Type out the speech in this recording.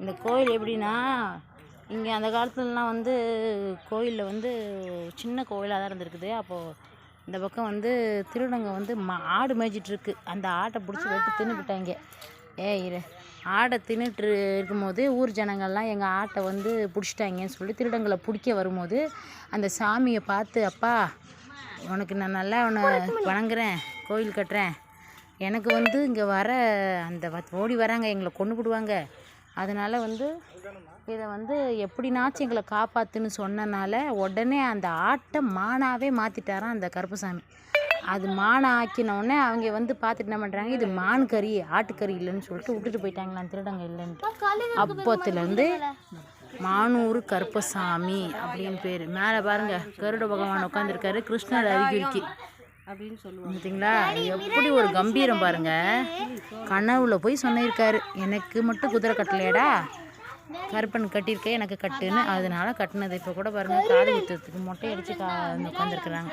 இந்த கோயில் எப்படின்னா, இங்கே அந்த காலத்துலலாம் வந்து கோயிலில் வந்து சின்ன கோயிலாக தான் இருந்திருக்குது. அப்போது இந்த பக்கம் வந்து திருடங்க வந்து ஆடு மேய்ச்சிட்ருக்கு. அந்த ஆட்டை பிடிச்சி வெட்டி தின்னுக்கிட்டாங்க. ஆடை தின்னுட்டு இருக்கும்போது ஊர் ஜனங்கள்லாம் எங்கள் ஆட்டை வந்து பிடிச்சிட்டாங்கன்னு சொல்லி திருடங்களை பிடிக்க வரும்போது அந்த சாமியை பார்த்து, அப்பா உனக்கு நான் நல்லா உன்னை வணங்குறேன், கோயில் கட்டுறேன், எனக்கு வந்து இங்கே வர அந்த ஓடி வராங்க, எங்களை கொண்டு விடுவாங்க, அதனால் வந்து இதை வந்து எப்படினாச்சும் எங்களை காப்பாற்றுன்னு சொன்னனால உடனே அந்த ஆட்டை மானாவே மாற்றிட்டாராம் அந்த கருப்பசாமி. அது மானை ஆக்கினோடனே அவங்க வந்து பார்த்துட்டு என்ன பண்ணுறாங்க, இது மான் கறி ஆட்டுக்கறி இல்லைன்னு சொல்லிட்டு விட்டுட்டு போயிட்டாங்களாம் திருடங்க இல்லைன்ட்டு. அப்போத்துலேருந்து மானூர் கருப்பசாமி அப்படின்னு பேர். மேலே பாருங்கள் கருட பகவான் உட்காந்துருக்காரு கிருஷ்ணர் அறிகுறிக்கு அப்படின்னு சொல்லுவாங்க. பார்த்தீங்களா எப்படி ஒரு கம்பீரம் பாருங்கள். கனவுல போய் சொன்னிருக்காரு, எனக்கு மட்டும் குதிரை கட்டலையடா, கருப்பன் கட்டியிருக்கேன் எனக்கு கட்டுன்னு, அதனால கட்டினது. இப்போ கூட பாருங்கள் காது குத்துறதுக்கு மொட்டை அடித்து உட்காந்துருக்குறாங்க.